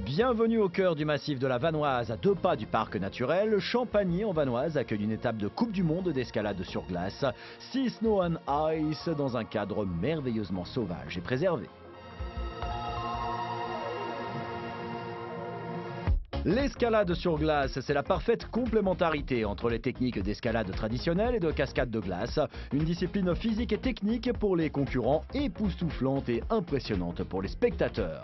Bienvenue au cœur du massif de la Vanoise, à 2 pas du parc naturel. Champagny en Vanoise accueille une étape de Coupe du Monde d'escalade sur glace. Sea Snow and Ice dans un cadre merveilleusement sauvage et préservé. L'escalade sur glace, c'est la parfaite complémentarité entre les techniques d'escalade traditionnelles et de cascade de glace. Une discipline physique et technique pour les concurrents, époustouflante et impressionnante pour les spectateurs.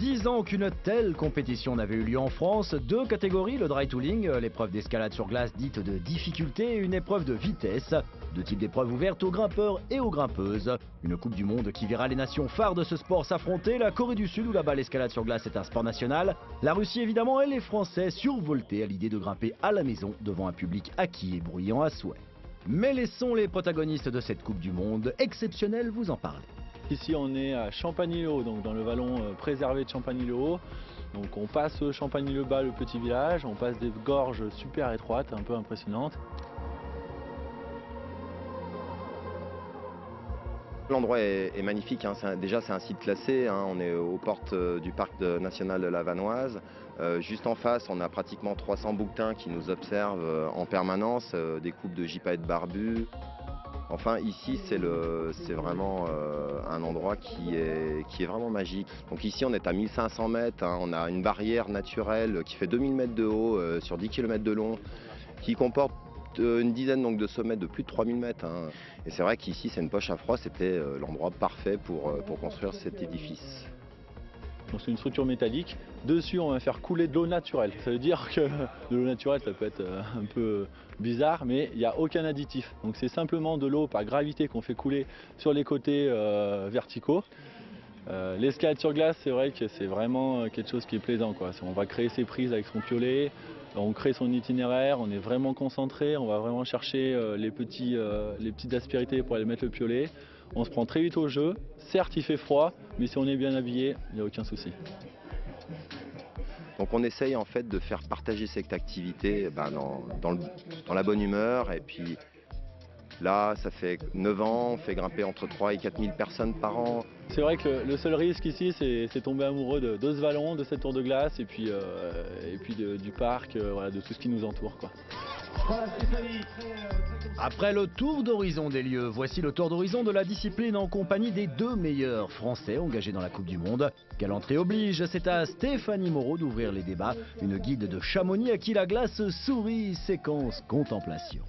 10 ans qu'une telle compétition n'avait eu lieu en France. 2 catégories, le dry tooling, l'épreuve d'escalade sur glace dite de difficulté, et une épreuve de vitesse. 2 types d'épreuves ouvertes aux grimpeurs et aux grimpeuses. Une Coupe du Monde qui verra les nations phares de ce sport s'affronter. La Corée du Sud, où là-bas l'escalade sur glace est un sport national. La Russie évidemment, et les Français survoltés à l'idée de grimper à la maison devant un public acquis et bruyant à souhait. Mais laissons les protagonistes de cette Coupe du Monde exceptionnelle vous en parler. Ici on est à Champagny-le-Haut, donc dans le vallon préservé de Champagny-le-Haut. Donc on passe Champagny-le-Bas, le petit village, on passe des gorges super étroites, un peu impressionnantes. L'endroit est magnifique, hein. Déjà c'est un site classé, hein. On est aux portes du parc national de la Vanoise. Juste en face, on a pratiquement 300 bouquetins qui nous observent en permanence, des couples de gypaètes barbus. Enfin ici c'est vraiment un endroit qui est vraiment magique. Donc ici on est à 1500 mètres, hein. On a une barrière naturelle qui fait 2000 mètres de haut sur 10 km de long, qui comporte une dizaine donc, de sommets de plus de 3000 mètres. Hein. Et c'est vrai qu'ici c'est une poche à froid, c'était l'endroit parfait pour construire cet édifice. C'est une structure métallique. Dessus, on va faire couler de l'eau naturelle. Ça veut dire que de l'eau naturelle, ça peut être un peu bizarre, mais il n'y a aucun additif. Donc c'est simplement de l'eau par gravité qu'on fait couler sur les côtés verticaux. L'escalade sur glace, c'est vrai que c'est vraiment quelque chose qui est plaisant, quoi. On va créer ses prises avec son piolet, on crée son itinéraire, on est vraiment concentré, on va vraiment chercher les petites aspérités pour aller mettre le piolet. On se prend très vite au jeu. Certes, il fait froid, mais si on est bien habillé, il n'y a aucun souci. Donc on essaye en fait de faire partager cette activité dans la bonne humeur. Et puis là, ça fait 9 ans, on fait grimper entre 3 et 4 000 personnes par an. C'est vrai que le seul risque ici, c'est tomber amoureux de ce vallon, de cette tour de glace et puis du parc, voilà, de tout ce qui nous entoure, quoi. Après le tour d'horizon des lieux, voici le tour d'horizon de la discipline en compagnie des 2 meilleurs Français engagés dans la Coupe du Monde. Quelle entrée oblige, c'est à Stéphanie Moreau d'ouvrir les débats, une guide de Chamonix à qui la glace sourit, séquence contemplation.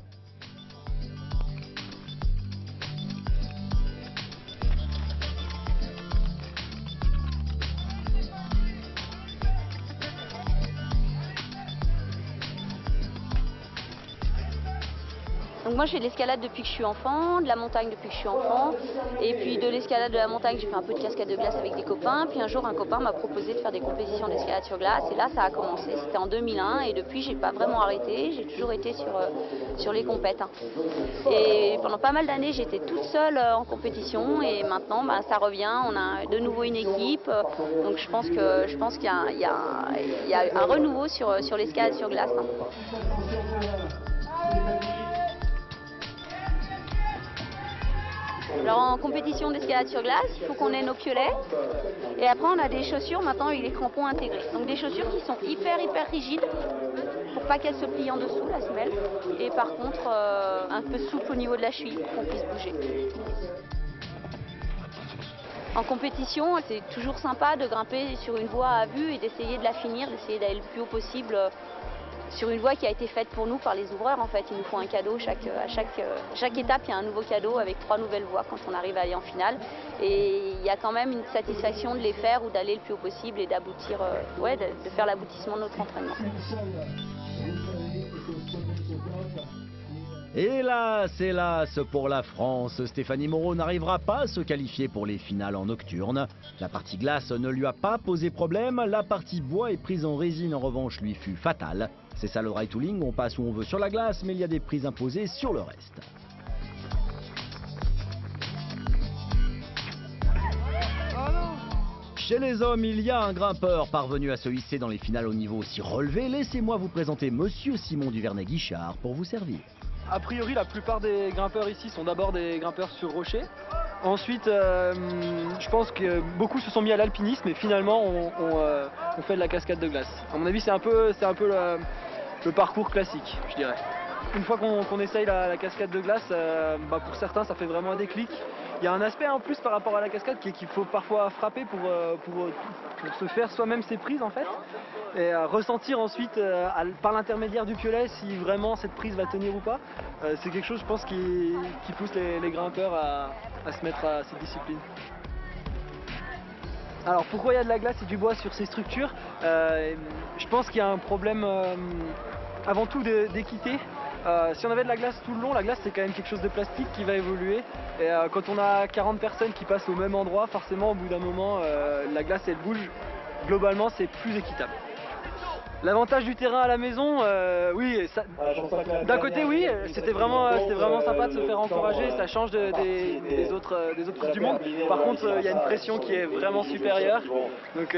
Donc moi je fais de l'escalade depuis que je suis enfant, de la montagne depuis que je suis enfant, et puis de l'escalade de la montagne j'ai fait un peu de cascade de glace avec des copains, puis un jour un copain m'a proposé de faire des compétitions d'escalade sur glace, et là ça a commencé, c'était en 2001, et depuis j'ai pas vraiment arrêté, j'ai toujours été sur les compètes. Et pendant pas mal d'années j'étais toute seule en compétition, et maintenant ça revient, on a de nouveau une équipe, donc je pense qu'il y a un renouveau sur l'escalade sur glace. Alors en compétition d'escalade sur glace, il faut qu'on ait nos piolets. Et après on a des chaussures maintenant avec des crampons intégrés. Donc des chaussures qui sont hyper rigides pour pas qu'elles se plient en dessous, la semelle. Et par contre un peu souple au niveau de la cheville pour qu'on puisse bouger. En compétition, c'est toujours sympa de grimper sur une voie à vue et d'essayer de la finir, d'essayer d'aller le plus haut possible sur une voie qui a été faite pour nous par les ouvreurs. En fait, ils nous font un cadeau, à chaque étape il y a un nouveau cadeau avec 3 nouvelles voies quand on arrive à aller en finale. Et il y a quand même une satisfaction de les faire ou d'aller le plus haut possible et d'aboutir, de faire l'aboutissement de notre entraînement. Hélas pour la France, Stéphanie Moreau n'arrivera pas à se qualifier pour les finales en nocturne. La partie glace ne lui a pas posé problème, la partie bois et prise en résine en revanche lui fut fatale. C'est ça le dry tooling, on passe où on veut sur la glace, mais il y a des prises imposées sur le reste. Chez les hommes, il y a un grimpeur parvenu à se hisser dans les finales au niveau aussi relevé. Laissez-moi vous présenter Monsieur Simon Duvernay-Guichard pour vous servir. A priori, la plupart des grimpeurs ici sont d'abord des grimpeurs sur rocher. Ensuite, je pense que beaucoup se sont mis à l'alpinisme et finalement on fait de la cascade de glace. À mon avis, c'est un peu le parcours classique, je dirais. Une fois qu'on essaye la cascade de glace, pour certains ça fait vraiment un déclic. Il y a un aspect en plus par rapport à la cascade qu'il faut parfois frapper pour se faire soi-même ses prises en fait. Et ressentir ensuite par l'intermédiaire du piolet si vraiment cette prise va tenir ou pas. C'est quelque chose je pense qui pousse les grimpeurs à se mettre à cette discipline. Alors pourquoi il y a de la glace et du bois sur ces structures? Je pense qu'il y a un problème avant tout d'équité. Si on avait de la glace tout le long, la glace c'est quand même quelque chose de plastique qui va évoluer. Et quand on a 40 personnes qui passent au même endroit, forcément au bout d'un moment, la glace elle bouge. Globalement c'est plus équitable. L'avantage du terrain à la maison, oui, d'un côté oui, c'était vraiment sympa de se faire encourager, ça change des autres coupes du monde. Par contre, il y a une pression qui est vraiment supérieure. Donc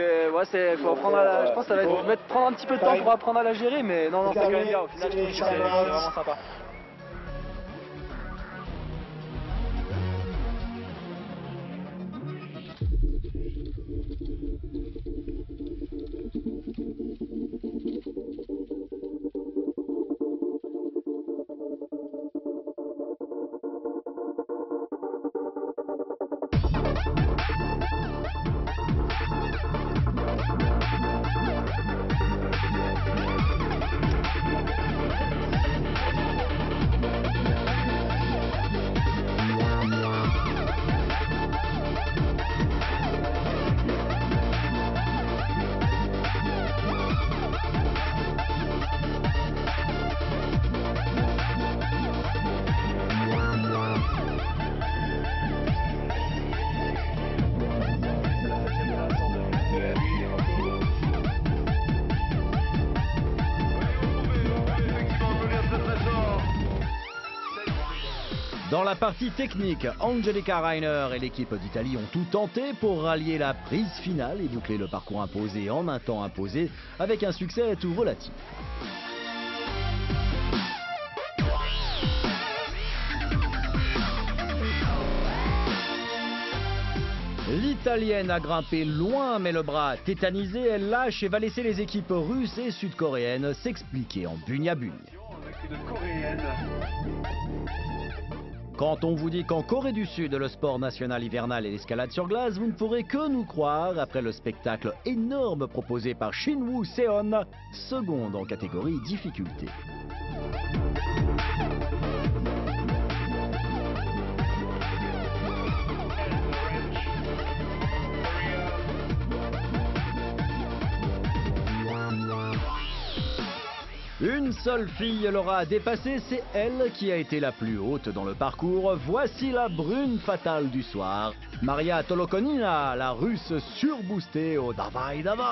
faut apprendre je pense que ça va prendre un petit peu de temps pour apprendre à la gérer, mais non, c'est quand même bien. Au final, je trouve que c'est vraiment sympa. Dans la partie technique, Angelica Rainer et l'équipe d'Italie ont tout tenté pour rallier la prise finale et boucler le parcours imposé en un temps imposé avec un succès tout relatif. L'Italienne a grimpé loin, mais le bras tétanisé, elle lâche et va laisser les équipes russes et sud-coréennes s'expliquer en bugne à bugne. Quand on vous dit qu'en Corée du Sud, le sport national hivernal est l'escalade sur glace, vous ne pourrez que nous croire après le spectacle énorme proposé par Shinwoo Seon, seconde en catégorie difficulté. Une seule fille l'aura dépassée, c'est elle qui a été la plus haute dans le parcours. Voici la brune fatale du soir, Maria Tolokonina, la russe surboostée au Davai Davai.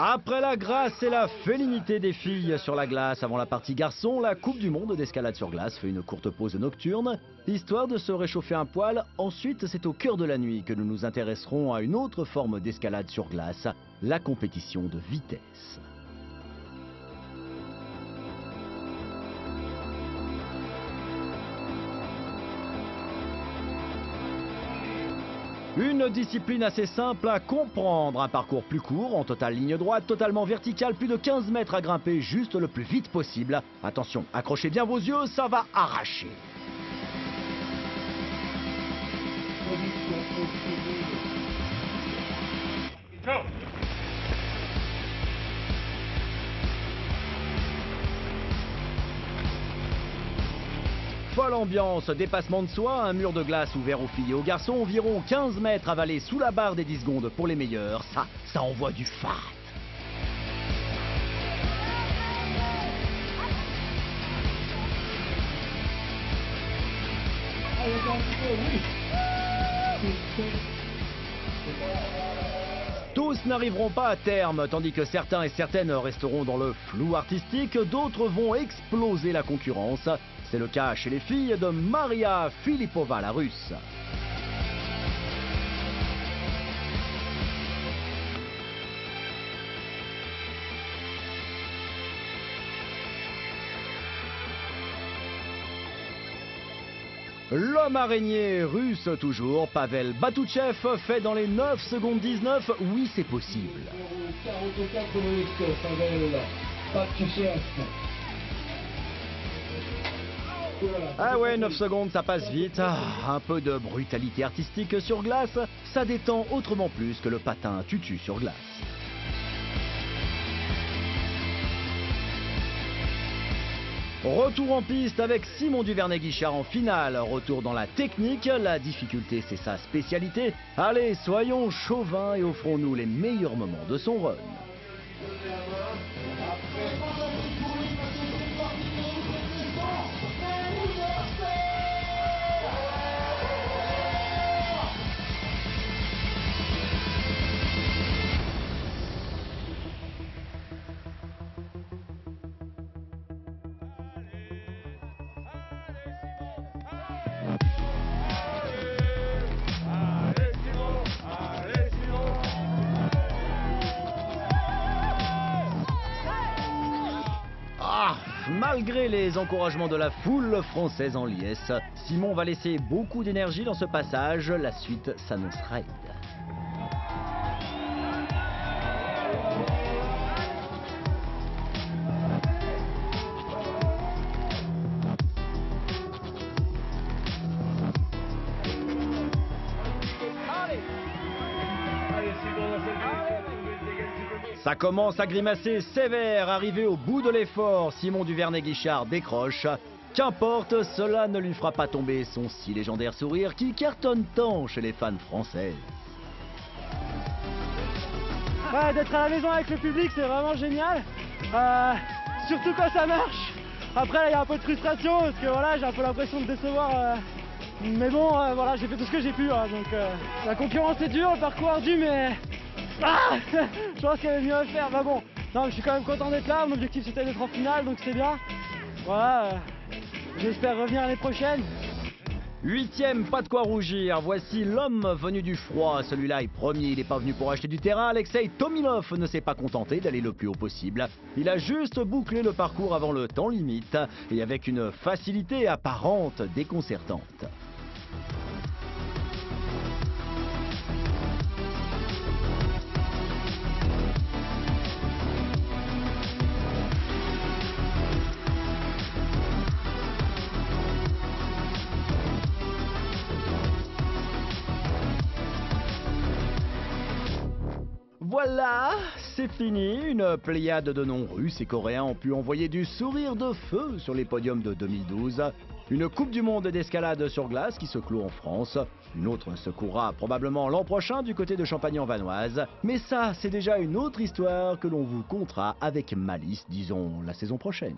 Après la grâce et la félinité des filles sur la glace avant la partie garçon, la Coupe du Monde d'escalade sur glace fait une courte pause nocturne, histoire de se réchauffer un poil. Ensuite, c'est au cœur de la nuit que nous nous intéresserons à une autre forme d'escalade sur glace, la compétition de vitesse. Une discipline assez simple à comprendre, un parcours plus court, en totale ligne droite, totalement verticale, plus de 15 mètres à grimper juste le plus vite possible. Attention, accrochez bien vos yeux, ça va arracher. Go. Folle ambiance, dépassement de soi, un mur de glace ouvert aux filles et aux garçons, environ 15 mètres avalés sous la barre des 10 secondes pour les meilleurs. Ça envoie du fat. Tous n'arriveront pas à terme, tandis que certains et certaines resteront dans le flou artistique, d'autres vont exploser la concurrence. C'est le cas chez les filles de Maria Filipova, la Russe. L'homme araignée russe toujours, Pavel Batouchev, fait dans les 9 secondes 19. Oui, c'est possible. Ah ouais, 9 secondes, ça passe vite. Un peu de brutalité artistique sur glace, ça détend autrement plus que le patin tutu sur glace. Retour en piste avec Simon Duvernay-Guichard en finale. Retour dans la technique, la difficulté c'est sa spécialité. Allez, soyons chauvins et offrons-nous les meilleurs moments de son run. Malgré les encouragements de la foule française en liesse, Simon va laisser beaucoup d'énergie dans ce passage. La suite s'annonce raide. Ça commence à grimacer sévère, arrivé au bout de l'effort, Simon Duvernay-Guichard décroche. Qu'importe, cela ne lui fera pas tomber son si légendaire sourire qui cartonne tant chez les fans français. Ouais, d'être à la maison avec le public, c'est vraiment génial. Surtout quand ça marche. Après, il y a un peu de frustration parce que voilà, j'ai un peu l'impression de décevoir. Mais bon, voilà, j'ai fait tout ce que j'ai pu. Donc, la concurrence est dure, le parcours ardu, mais... je pense qu'il y avait mieux à faire, bah bon, non, je suis quand même content d'être là, mon objectif c'était d'être en finale, donc c'est bien. Voilà, j'espère revenir l'année prochaine. 8e, pas de quoi rougir, voici l'homme venu du froid, celui-là est premier, il n'est pas venu pour acheter du terrain, Alexei Tominov ne s'est pas contenté d'aller le plus haut possible. Il a juste bouclé le parcours avant le temps limite, et avec une facilité apparente déconcertante. Voilà, c'est fini. Une pléiade de noms russes et coréens ont pu envoyer du sourire de feu sur les podiums de 2012. Une Coupe du Monde d'escalade sur glace qui se clôt en France. Une autre se courra probablement l'an prochain du côté de Champagne-en-Vanoise. Mais ça, c'est déjà une autre histoire que l'on vous contera avec malice, disons, la saison prochaine.